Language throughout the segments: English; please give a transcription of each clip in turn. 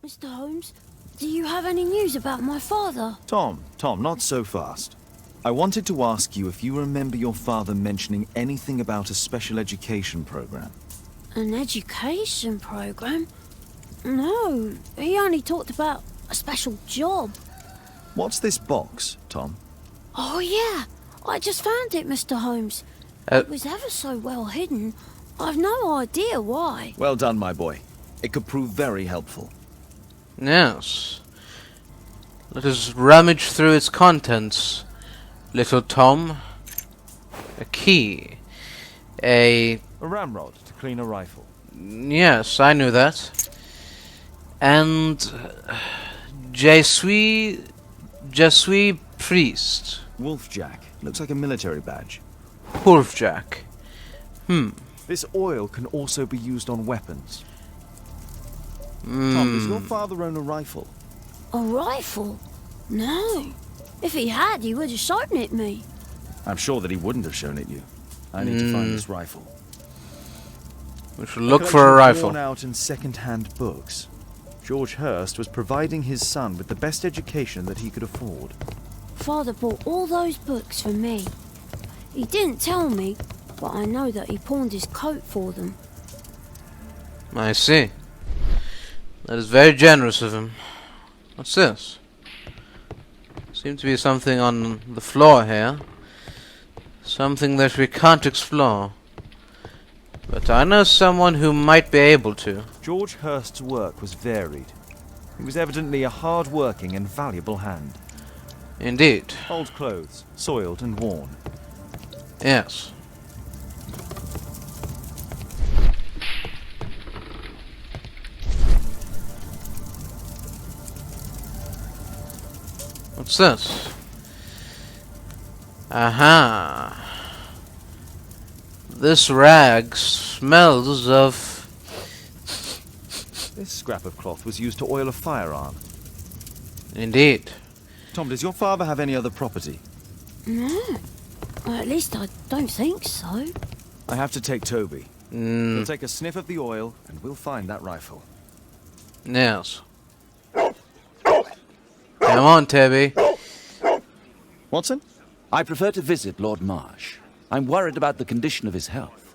Mr. Holmes, do you have any news about my father? Tom, not so fast. I wanted to ask you if you remember your father mentioning anything about a special education program. An education program? No, he only talked about a special job. What's this box, Tom? Oh yeah, I just found it, Mr. Holmes. It was ever so well hidden. I've no idea why. Well done, my boy. It could prove very helpful. Yes. Let us rummage through its contents, little Tom. A key. A ramrod to clean a rifle. Yes, I knew that. And Je suis priest. Wolfjack. Looks like a military badge. Wolfjack. This oil can also be used on weapons. Tom, does your father own a rifle? A rifle? No. If he had, he would have shown it me. I'm sure that he wouldn't have shown it you. I need to find this rifle. We should look for a rifle. Worn out and second-hand books. George Hurst was providing his son with the best education that he could afford. Father bought all those books for me. He didn't tell me, but I know that he pawned his coat for them. I see. That is very generous of him. What's this? Seems to be something on the floor here. Something that we can't explore. But I know someone who might be able to. George Hurst's work was varied. He was evidently a hard-working and valuable hand. Indeed. Old clothes, soiled and worn. Yes. What's this? Aha. This rag smells of... This scrap of cloth was used to oil a firearm. Indeed. Tom, does your father have any other property? No. Well, at least I don't think so. I have to take Toby. He'll take a sniff of the oil, and we'll find that rifle. Yes. Come on, Toby. Watson? I prefer to visit Lord Marsh. I'm worried about the condition of his health.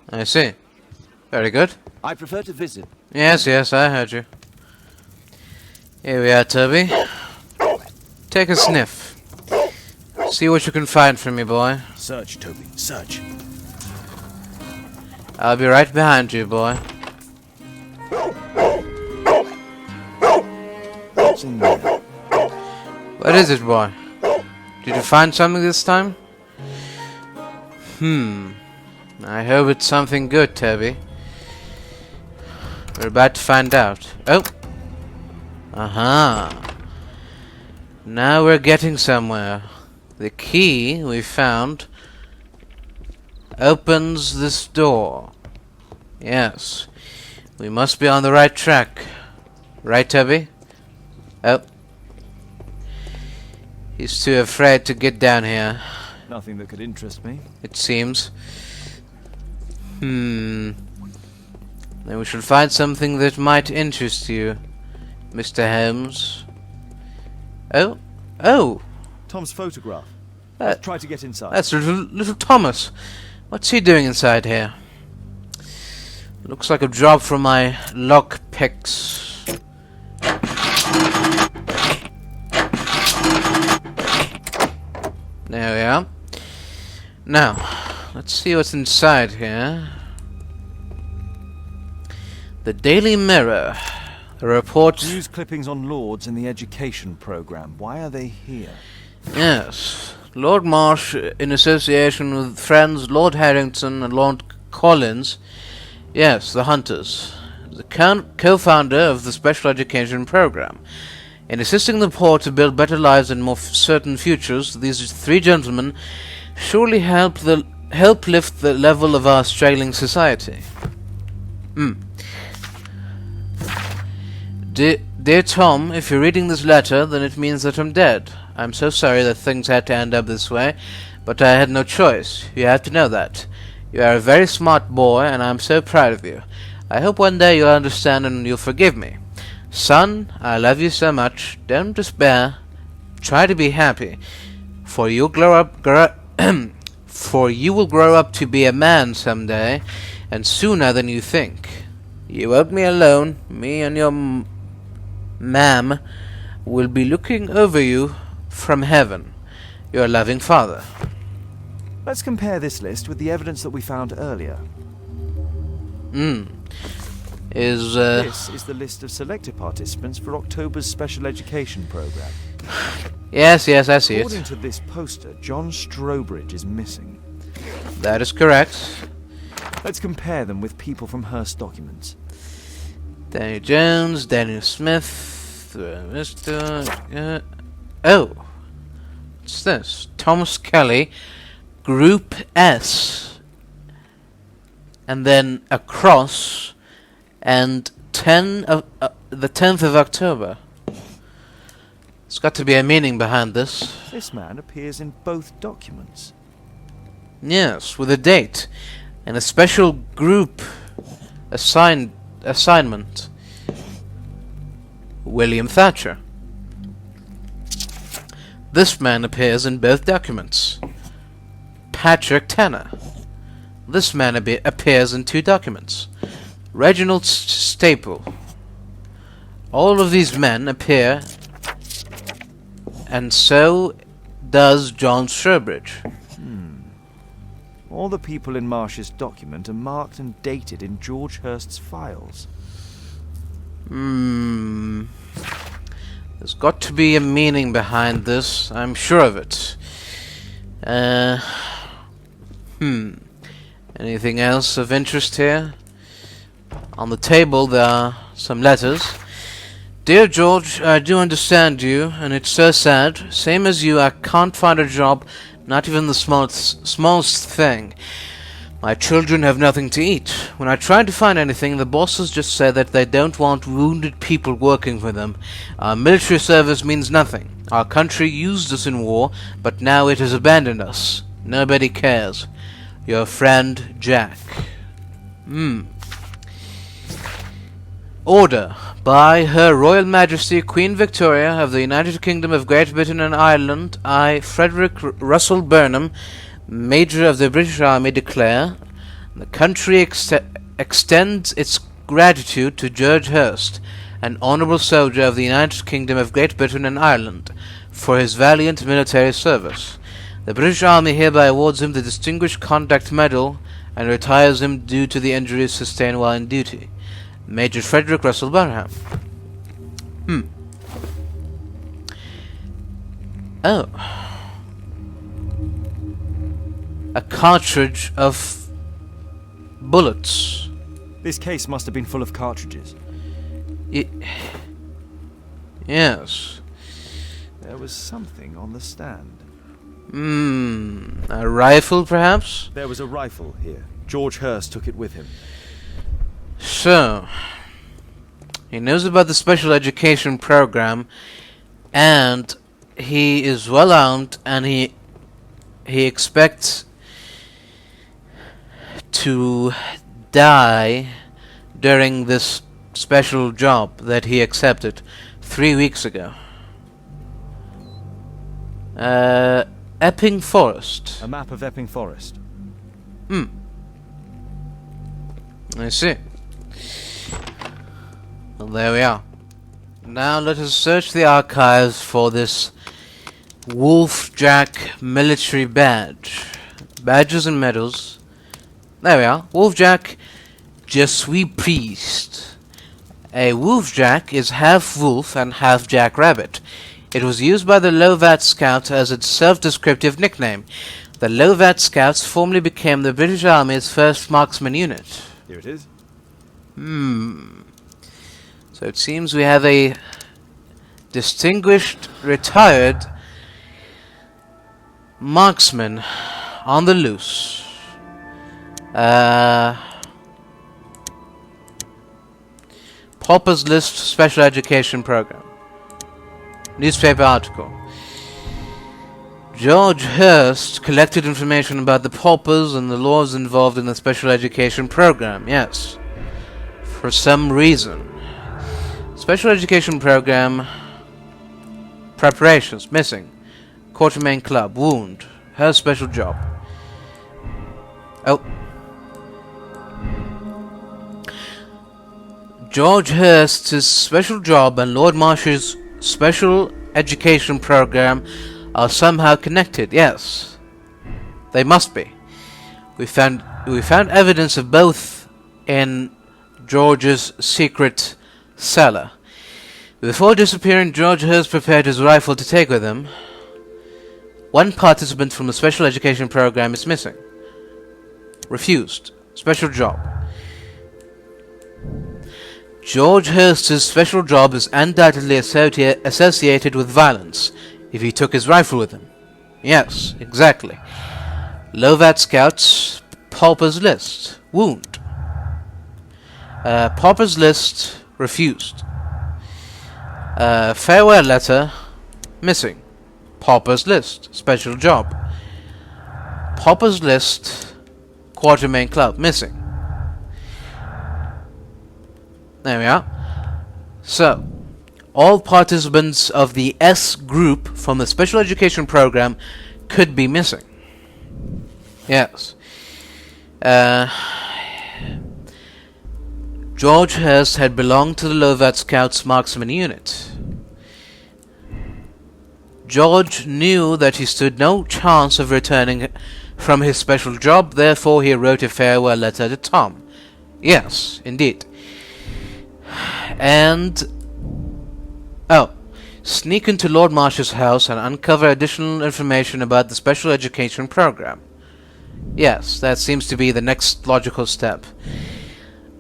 I see. Very good. I prefer to visit. Yes, I heard you. Here we are, Toby. Take a sniff. See what you can find for me, boy. Search, Toby, search. I'll be right behind you, boy. What's in there? What is it, boy? Did you find something this time? I hope it's something good, Toby. We're about to find out. Oh! Aha! Now we're getting somewhere. The key we found opens this door. Yes. We must be on the right track. Right, Toby? Oh. He's too afraid to get down here. Nothing that could interest me. It seems. Then we should find something that might interest you, Mr. Holmes. Oh! Tom's photograph. Let's try to get inside. That's little Thomas. What's he doing inside here? Looks like a job from my lock picks. There we are. Now, let's see what's inside here. The Daily Mirror. A report... News clippings on lords in the education program. Why are they here? Yes. Lord Marsh, in association with friends Lord Harrington and Lord Collins. Yes, the Hunters. The co-founder of the special education program. In assisting the poor to build better lives and more certain futures, these three gentlemen surely help lift the level of our struggling society. Dear Tom, if you're reading this letter, then it means that I'm dead. I'm so sorry that things had to end up this way, but I had no choice. You have to know that. You are a very smart boy, and I'm so proud of you. I hope one day you'll understand and you'll forgive me. Son, I love you so much. Don't despair. Try to be happy, for you'll for you will grow up to be a man someday, and sooner than you think. You won't be alone. Me and your ma'am will be looking over you from heaven. Your loving father. Let's compare this list with the evidence that we found earlier. This is the list of selected participants for October's special education program. Yes, I see According it. to this poster, John Strobridge is missing. That is correct. Let's compare them with people from Hurst documents. Daniel Jones, Daniel Smith, Mr. Oh, what's this? Thomas Kelly, Group S, and then a cross, and the 10th of October. There's got to be a meaning behind this. This man appears in both documents. Yes, with a date and a special group assignment. William Thatcher. This man appears in both documents. Patrick Tanner. This man appears in 2 documents. Reginald Staple. All of these men appear, and so does John Strobridge. All the people in Marsh's document are marked and dated in George Hurst's files. There's got to be a meaning behind this. I'm sure of it. Anything else of interest here? On the table there are some letters. Dear George, I do understand you, and it's so sad. Same as you, I can't find a job, not even the smallest thing. My children have nothing to eat. When I try to find anything, the bosses just say that they don't want wounded people working for them. Our military service means nothing. Our country used us in war, but now it has abandoned us. Nobody cares. Your friend, Jack. Order. By Her Royal Majesty Queen Victoria of the United Kingdom of Great Britain and Ireland, I, Frederick Russell Burnham, Major of the British Army, declare the country extends its gratitude to George Hurst, an honourable soldier of the United Kingdom of Great Britain and Ireland, for his valiant military service. The British Army hereby awards him the Distinguished Conduct Medal and retires him due to the injuries sustained while in duty. Major Frederick Russell Burnham. Oh. A cartridge of bullets. This case must have been full of cartridges. Yes. There was something on the stand. A rifle, perhaps? There was a rifle here. George Hurst took it with him. So, he knows about the special education program, and he is well armed, and he expects to die during this special job that he accepted 3 weeks ago. Epping Forest. A map of Epping Forest. I see. Well, there we are. Now let us search the archives for this Wolf Jack military badge. Badges and medals. There we are. Wolf Jack, Je suis priest. A Wolf Jack is half wolf and half jackrabbit. It was used by the Lovat Scouts as its self-descriptive nickname. The Lovat Scouts formerly became the British Army's first marksman unit. Here it is. So it seems we have a distinguished retired marksman on the loose. Paupers List Special Education Program. Newspaper article. George Hurst collected information about the paupers and the laws involved in the special education program. Yes. For some reason. Special education program. Preparations. Missing. Quartermain Club. Wound. Her special job. Oh. George Hurst's special job and Lord Marsh's special education program are somehow connected. Yes. They must be. We found evidence of both in George's secret cellar. Before disappearing, George Hurst prepared his rifle to take with him. One participant from the special education program is missing. Refused. Special job. George Hurst's special job is undoubtedly associated with violence, if he took his rifle with him. Yes, exactly. Lovat Scouts, Pauper's List. Wound. Pauper's List. Refused. Farewell letter. Missing. Pauper's List. Special job. Pauper's List. Quartermain Club. Missing. There we are. So, all participants of the S group from the special education program could be missing. Yes. George Hurst had belonged to the Lovat Scouts marksman unit. George knew that he stood no chance of returning from his special job, therefore he wrote a farewell letter to Tom. Yes, indeed. And... oh. Sneak into Lord Marsh's house and uncover additional information about the special education program. Yes, that seems to be the next logical step.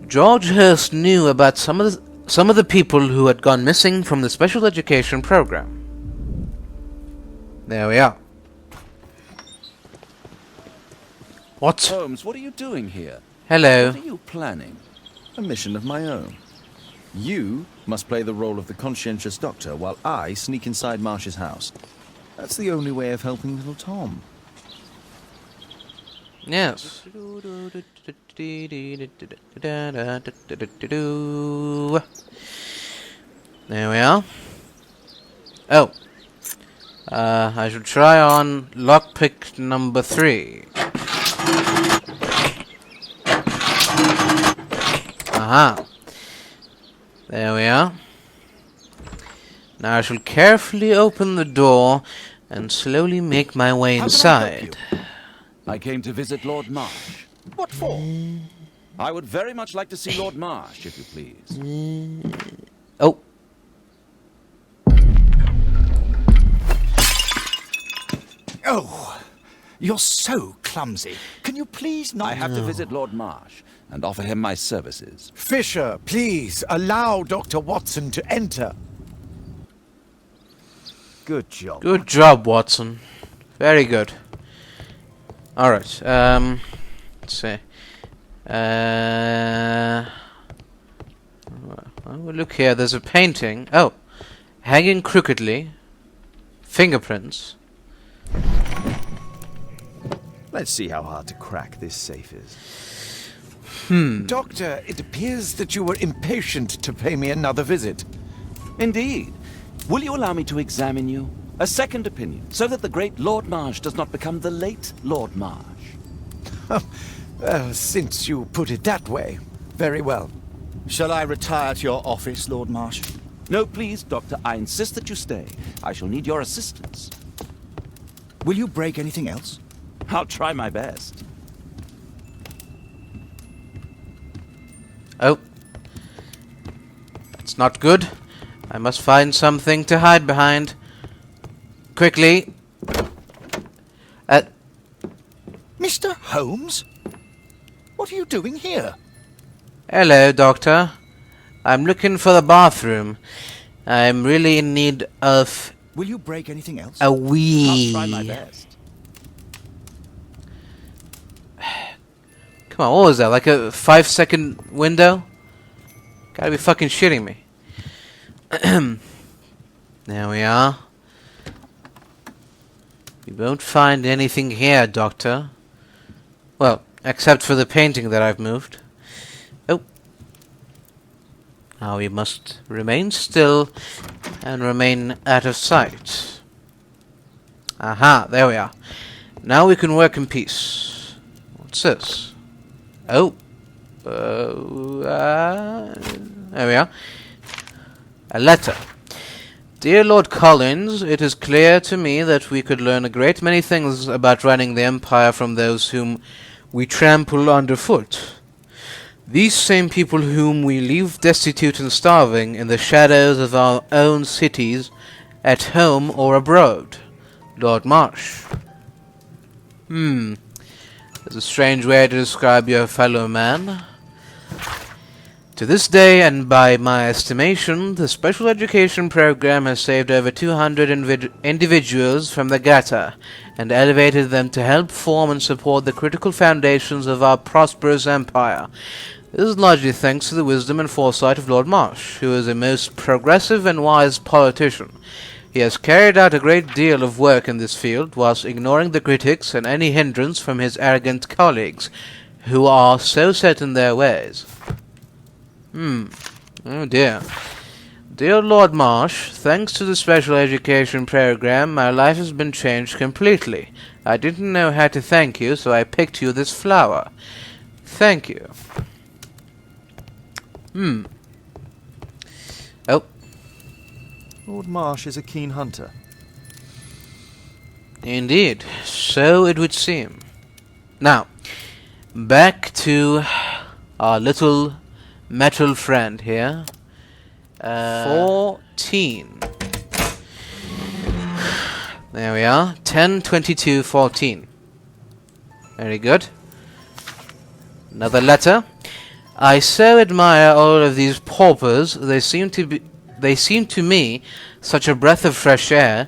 George Hurst knew about some of the people who had gone missing from the special education program. There we are. What? Holmes, what are you doing here? Hello. What are you planning? A mission of my own. You must play the role of the conscientious doctor while I sneak inside Marsh's house. That's the only way of helping little Tom. Yes. There we are. Oh. I should try on lockpick number 3. Aha. There we are. Now I shall carefully open the door and slowly make my way inside. I came to visit Lord Marsh. What for? I would very much like to see Lord Marsh, if you please. Oh. Oh, you're so clumsy. Can you please not... I have to visit Lord Marsh and offer him my services. Fisher, please, allow Dr. Watson to enter. Good job. Good job, Watson. Very good. Alright, let's see. Well, look here, there's a painting. Oh, hanging crookedly. Fingerprints. Let's see how hard to crack this safe is. Doctor, it appears that you were impatient to pay me another visit. Indeed. Will you allow me to examine you? A second opinion, so that the great Lord Marsh does not become the late Lord Marsh. Since you put it that way, very well. Shall I retire to your office, Lord Marsh? No, please, Doctor. I insist that you stay. I shall need your assistance. Will you break anything else? I'll try my best. Oh. That's not good. I must find something to hide behind. Quickly. Mr. Holmes? What are you doing here? Hello, Doctor. I'm looking for the bathroom. I'm really in need of Will you break anything else? a wee. I'll try my best. Come on, what was that? Like a 5-second window? Gotta be fucking shitting me. There we are. You won't find anything here, Doctor. Well, except for the painting that I've moved. Oh. Now we must remain still and remain out of sight. Aha, there we are. Now we can work in peace. What's this? Oh. There we are. A letter. Dear Lord Collins, it is clear to me that we could learn a great many things about running the Empire from those whom we trample underfoot. These same people whom we leave destitute and starving in the shadows of our own cities, at home or abroad. Lord Marsh. That's a strange way to describe your fellow man. To this day, and by my estimation, the special education program has saved over 200 individuals from the gutter and elevated them to help form and support the critical foundations of our prosperous empire. This is largely thanks to the wisdom and foresight of Lord Marsh, who is a most progressive and wise politician. He has carried out a great deal of work in this field, whilst ignoring the critics and any hindrance from his arrogant colleagues, who are so set in their ways. Oh dear. Dear Lord Marsh, thanks to the special education program, my life has been changed completely. I didn't know how to thank you, so I picked you this flower. Thank you. Oh. Lord Marsh is a keen hunter. Indeed, so it would seem. Now, back to our little metal friend here. 14. There we are. 10, 22, 14. Very good. Another letter. I so admire all of these paupers. They seem to me such a breath of fresh air.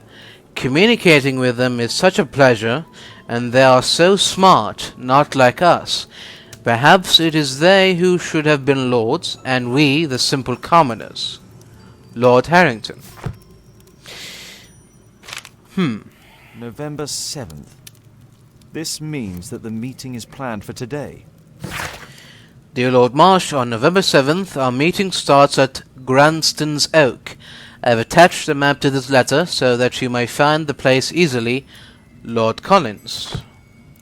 Communicating with them is such a pleasure, and they are so smart, not like us. Perhaps it is they who should have been lords, and we the simple commoners. Lord Harrington. November 7th. This means that the meeting is planned for today. Dear Lord Marsh, on November 7th, our meeting starts at Granston's Oak. I have attached a map to this letter so that you may find the place easily. Lord Collins.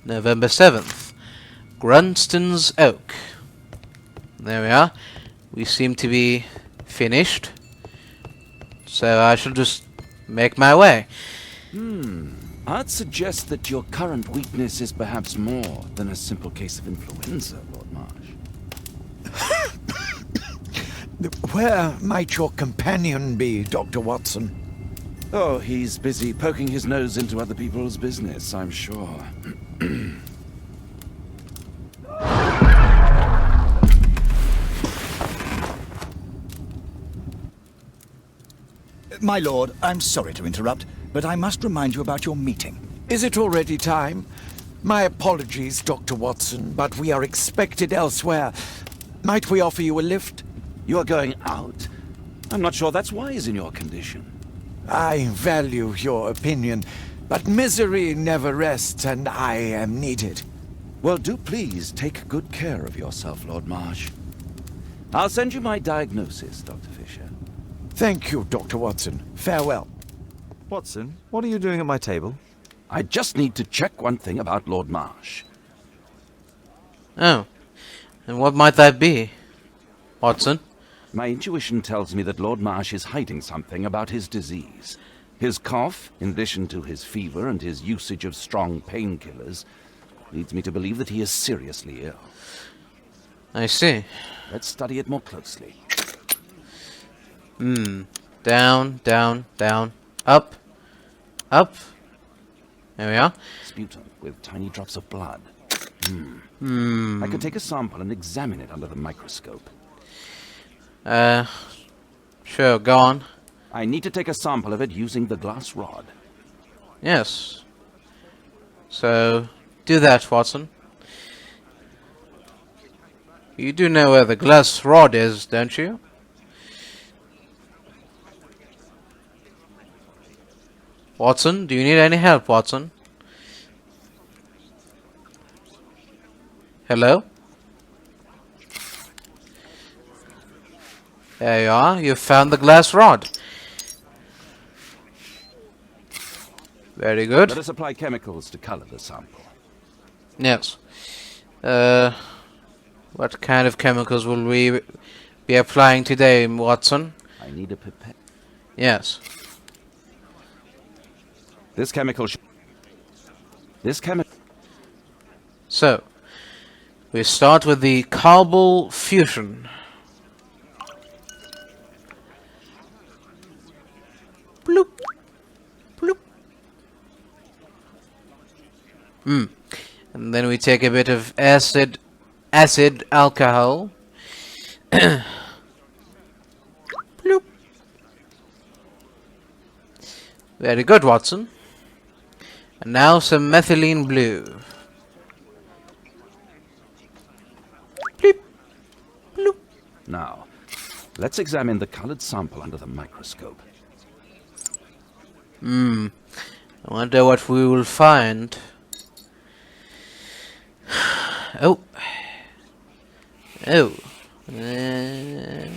November 7th. Granston's Oak. There we are. We seem to be finished. So I shall just make my way. I'd suggest that your current weakness is perhaps more than a simple case of influenza, Lord Marsh. Where might your companion be, Dr. Watson? Oh, he's busy poking his nose into other people's business, I'm sure. My lord, I'm sorry to interrupt, but I must remind you about your meeting. Is it already time? My apologies, Dr. Watson, but we are expected elsewhere. Might we offer you a lift? You are going out? I'm not sure that's wise in your condition. I value your opinion, but misery never rests, and I am needed. Well, do please take good care of yourself, Lord Marsh. I'll send you my diagnosis, Dr. Fisher. Thank you, Dr. Watson. Farewell. Watson, what are you doing at my table? I just need to check one thing about Lord Marsh. Oh. And what might that be, Watson? My intuition tells me that Lord Marsh is hiding something about his disease. His cough, in addition to his fever and his usage of strong painkillers, leads me to believe that he is seriously ill. I see. Let's study it more closely. Down, down, down. Up. Up. There we are. Sputum with tiny drops of blood. I could take a sample and examine it under the microscope. Sure, go on. I need to take a sample of it using the glass rod. Yes. So, do that, Watson. You do know where the glass rod is, don't you? Watson, do you need any help, Watson? Hello? There you are. You found the glass rod. Very good. Let us apply chemicals to color the sample. Yes. What kind of chemicals will we be applying today, Watson? I need a pipette. Yes. This chemical. So, we start with the carbonyl fusion. Bloop. Bloop. And then we take a bit of acid alcohol. Bloop. Very good, Watson. And now some methylene blue. Bloop. Bloop. Now, let's examine the colored sample under the microscope. I wonder what we will find. Oh. Oh. There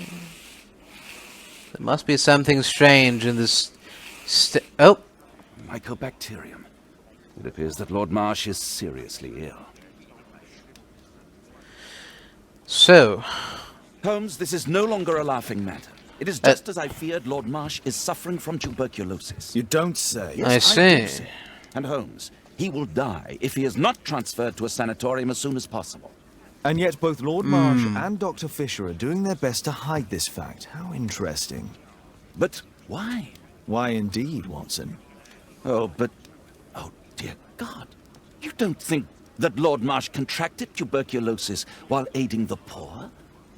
must be something strange in this. Oh. Mycobacterium. It appears that Lord Marsh is seriously ill. So. Holmes, this is no longer a laughing matter. It is just as I feared. Lord Marsh is suffering from tuberculosis. You don't say. Yes, I see. do say. And Holmes, he will die if he is not transferred to a sanatorium as soon as possible. And yet both Lord Marsh and Dr. Fisher are doing their best to hide this fact. How interesting. But why? Why indeed, Watson? Oh, dear God. You don't think that Lord Marsh contracted tuberculosis while aiding the poor?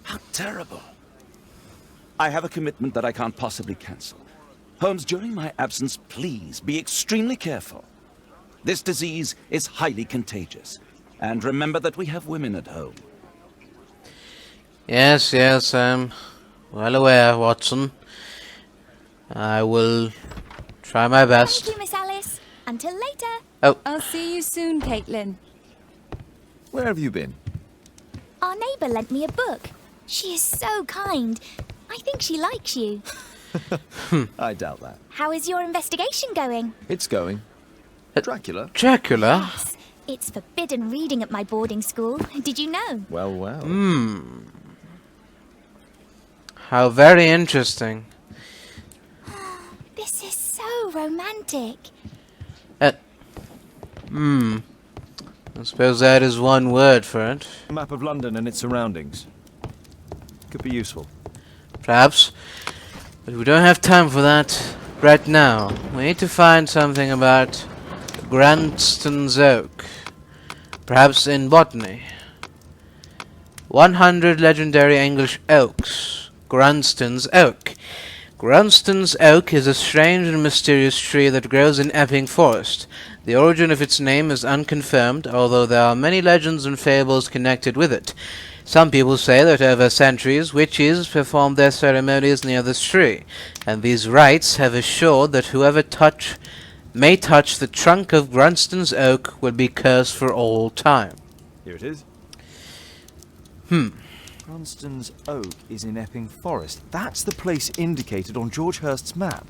How terrible. I have a commitment that I can't possibly cancel. Holmes, during my absence, please be extremely careful. This disease is highly contagious. And remember that we have women at home. Yes, I'm well aware, Watson. I will try my best. Thank you, Miss Alice. Until later. Oh. I'll see you soon, Caitlin. Where have you been? Our neighbour lent me a book. She is so kind. I think she likes you. I doubt that. How is your investigation going? It's going. Dracula? Dracula? Yes, it's forbidden reading at my boarding school. Did you know? Well, well. How very interesting. This is so romantic. I suppose that is one word for it. A map of London and its surroundings. Could be useful. Perhaps. But we don't have time for that right now. We need to find something about Granston's Oak. Perhaps in botany. 100 legendary English oaks. Granston's Oak. Granston's Oak is a strange and mysterious tree that grows in Epping Forest. The origin of its name is unconfirmed, although there are many legends and fables connected with it. Some people say that over centuries, witches performed their ceremonies near this tree, and these rites have assured that whoever may touch the trunk of Granston's Oak will be cursed for all time. Here it is. Granston's Oak is in Epping Forest. That's the place indicated on George Hurst's map.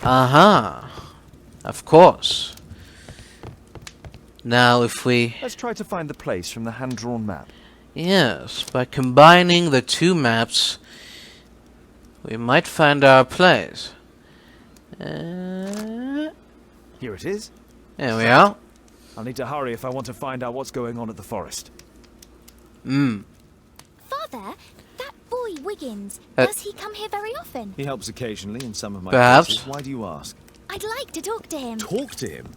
Aha. Of course. Now if we... Let's try to find the place from the hand-drawn map. Yes, by combining the two maps, we might find our place. Here it is. There we are. I'll need to hurry if I want to find out what's going on at the forest. Father, that boy Wiggins, does he come here very often? He helps occasionally in some of my Perhaps. cases. Why do you ask? I'd like to talk to him. Talk to him?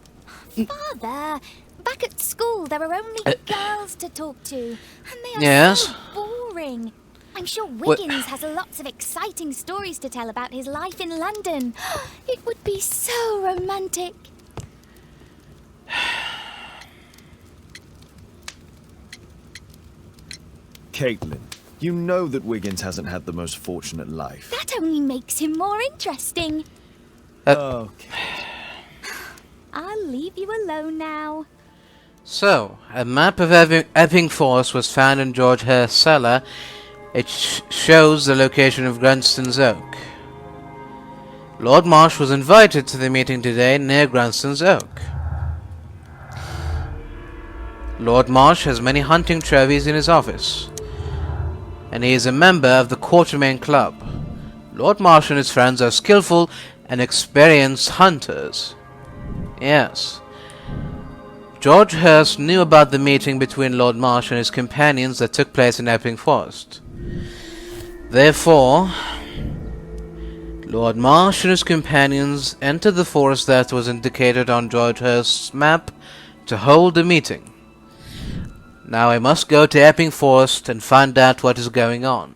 Father, back at school there are only girls to talk to, and they are Yes. so boring. I'm sure Wiggins has lots of exciting stories to tell about his life in London. It would be so romantic. Caitlin, you know that Wiggins hasn't had the most fortunate life. That only makes him more interesting. Okay. I'll leave you alone now. So, a map of Epping Forest was found in George Hurst's cellar, It shows the location of Cranston's Oak. Lord Marsh was invited to the meeting today near Cranston's Oak. Lord Marsh has many hunting trophies in his office, and he is a member of the Quartermain Club. Lord Marsh and his friends are skillful and experienced hunters. Yes. George Hurst knew about the meeting between Lord Marsh and his companions that took place in Epping Forest. Therefore, Lord Marsh and his companions entered the forest that was indicated on George Hurst's map to hold the meeting. Now I must go to Epping Forest and find out what is going on.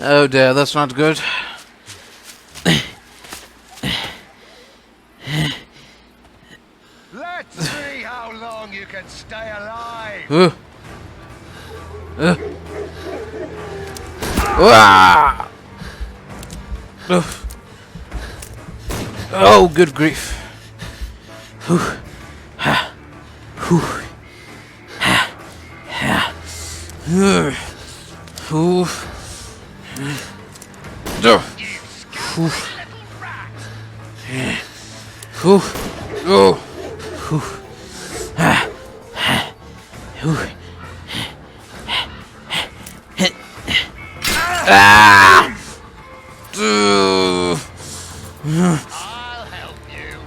Oh dear, that's not good. Let's see how long you can stay alive. Oh, good grief. I'll help you.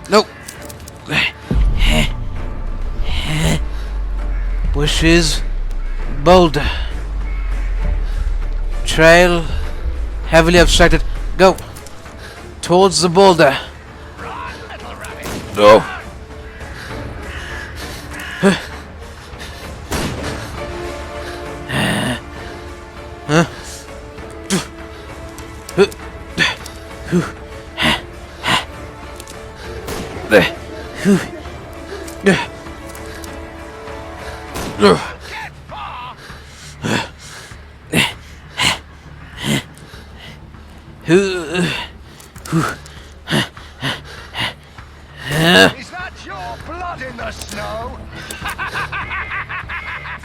Nope. Bushes, boulder, trail, heavily obstructed. Go towards the boulder. Run, little rabbit. No. Get far. Is that your blood in the snow?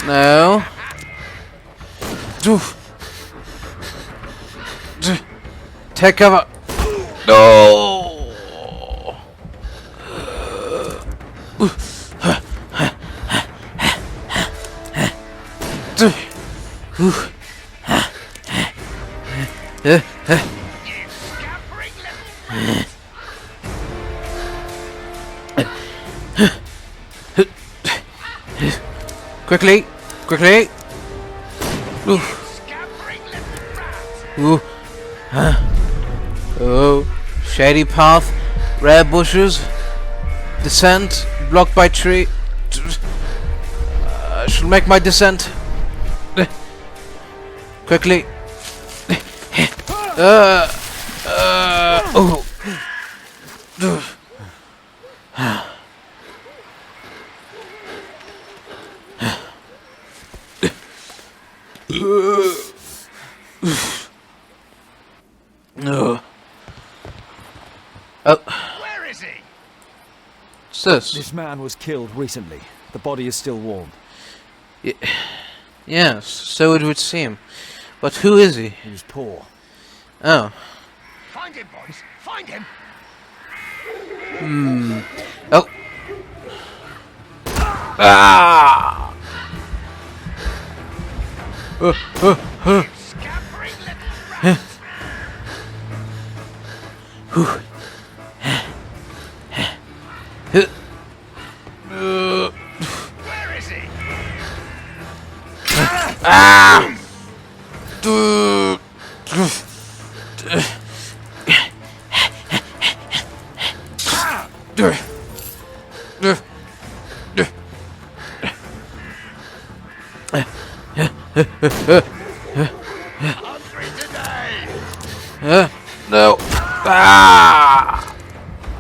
No. Take cover. No. You scampering little Quickly, quickly. scampering little rat. Ooh. Oh, shady path, rare bushes, descent blocked by tree. I shall make my descent. Quickly. Oh. Where is he? What's this? This man was killed recently. The body is still warm. Yes, so it would seem. But who is he? He was poor. Oh. Find him, boys. Find him. Oh. Ah! You scampering little rat. Where is he? Hungry today. No. Ah!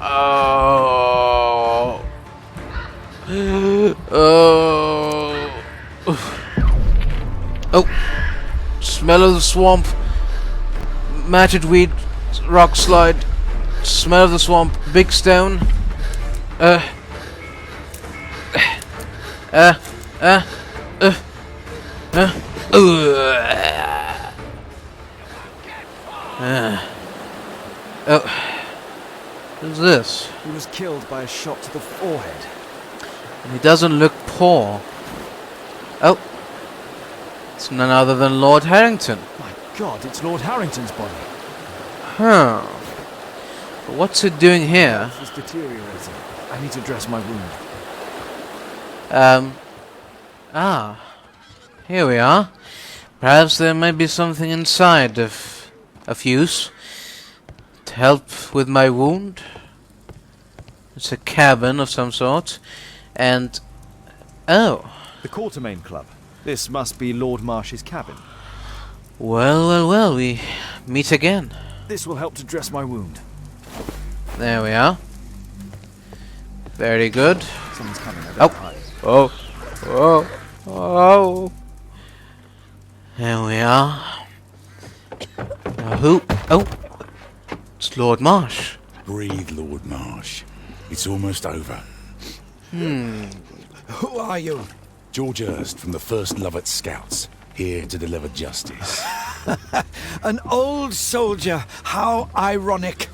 Oh. Oh. Oh. Smell of the swamp. Matted weed. Rock slide. Smell of the swamp. Big stone. Oh. Who's this? He was killed by a shot to the forehead. And he doesn't look poor. Oh. It's none other than Lord Harrington. My God, it's Lord Harrington's body. Huh. But what's it doing here? It's deteriorating. I need to dress my wound. Here we are. Perhaps there might be something inside of use to help with my wound. It's a cabin of some sort. And oh. The Quartermain Club. This must be Lord Marsh's cabin. Well, we meet again. This will help to dress my wound. There we are. Very good. Someone's coming. I Oh. better hide. Oh. There we are. Now who? Oh. It's Lord Marsh. Breathe, Lord Marsh. It's almost over. Who are you? George Hurst from the 1st Lovat Scouts, here to deliver justice. An old soldier. How ironic.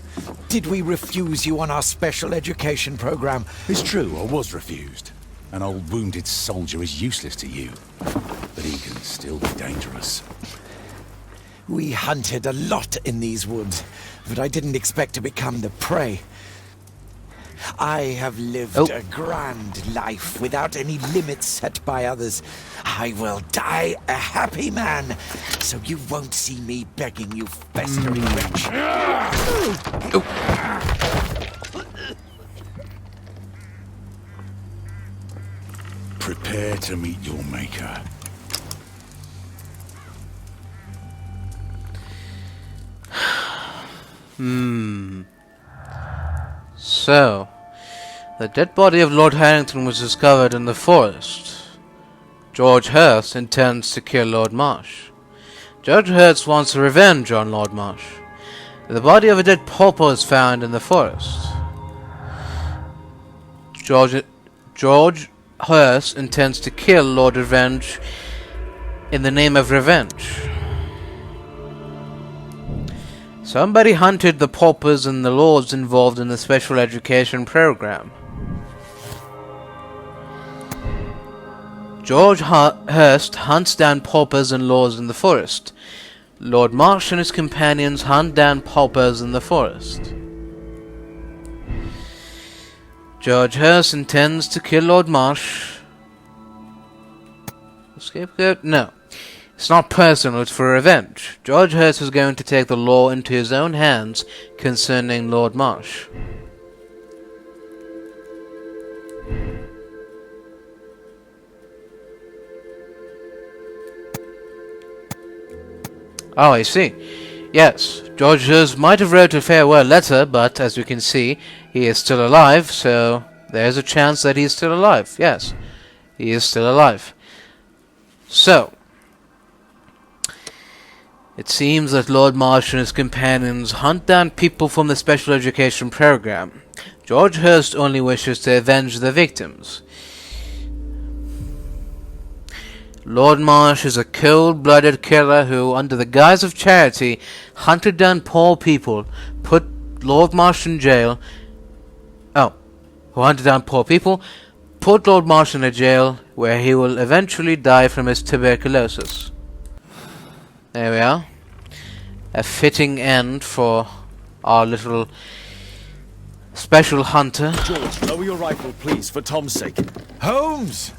Did we refuse you on our special education program? It's true, I was refused. An old wounded soldier is useless to you, but he can still be dangerous. We hunted a lot in these woods, but I didn't expect to become the prey. I have lived a grand life without any limits set by others. I will die a happy man, so you won't see me begging you, festering wretch. Prepare to meet your maker. So, the dead body of Lord Harrington was discovered in the forest. George Hurst intends to kill Lord Marsh. George Hurst wants revenge on Lord Marsh. The body of a dead pauper is found in the forest. George Hurst intends to kill Lord Revenge in the name of revenge. Somebody hunted the paupers and the lords involved in the special education program. George Hurst hunts down paupers and lords in the forest. Lord Marsh and his companions hunt down paupers in the forest. George Hurst intends to kill Lord Marsh. Scapegoat? No. It's not personal, it's for revenge. George Hurst is going to take the law into his own hands concerning Lord Marsh. Oh, I see. Yes, George Hurst might have wrote a farewell letter, but as you can see, he is still alive, so there's a chance that he's still alive. Yes, he is still alive. So, it seems that Lord Marsh and his companions hunt down people from the special education program. George Hurst only wishes to avenge the victims. Lord Marsh is a cold-blooded killer who, under the guise of charity, hunted down poor people, put Lord Marsh in jail. Who hunted down poor people, put Lord Marsh in a jail where he will eventually die from his tuberculosis. There we are. A fitting end for our little special hunter. George, lower your rifle, please, for Tom's sake. Holmes!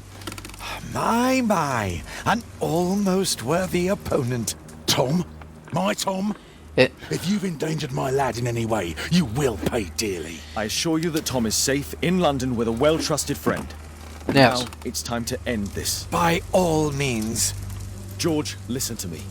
My, an almost worthy opponent. Tom? My Tom? If you've endangered my lad in any way, you will pay dearly. I assure you that Tom is safe in London with a well-trusted friend. Yes. Now, it's time to end this. By all means. George, listen to me.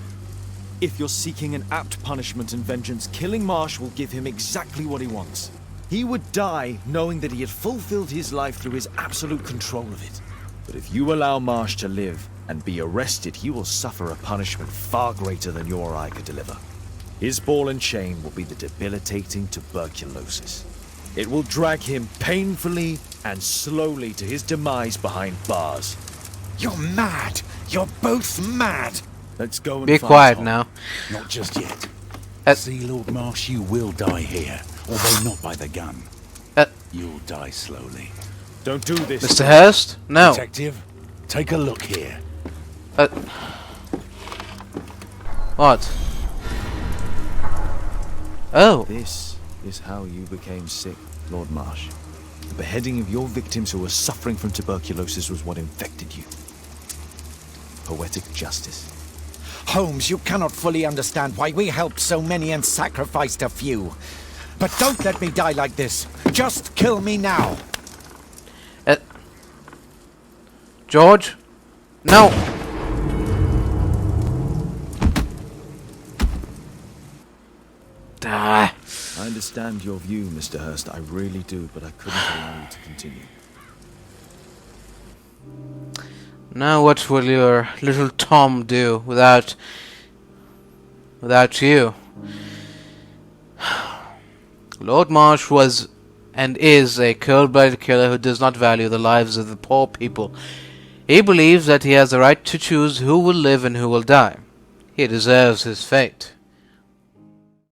If you're seeking an apt punishment and vengeance, killing Marsh will give him exactly what he wants. He would die knowing that he had fulfilled his life through his absolute control of it. But if you allow Marsh to live and be arrested, he will suffer a punishment far greater than your eye could deliver. His ball and chain will be the debilitating tuberculosis. It will drag him painfully and slowly to his demise behind bars. You're mad! You're both mad! Let's go and Be find quiet Tom. now. Not just yet. Uh, See, Lord Marsh, you will die here, although not by the gun. Uh, You'll die slowly. Don't do this. Mr. Hurst? No. Detective, take a look here. What? Oh. This is how you became sick, Lord Marsh. The beheading of your victims who were suffering from tuberculosis was what infected you. Poetic justice. Holmes, you cannot fully understand why we helped so many and sacrificed a few. But don't let me die like this. Just kill me now. George? No. Ah. I understand your view, Mr. Hurst. I really do, but I couldn't allow you to continue. Now what will your little Tom do without you? Lord Marsh was and is a cold-blooded killer who does not value the lives of the poor people. He believes that he has the right to choose who will live and who will die. He deserves his fate.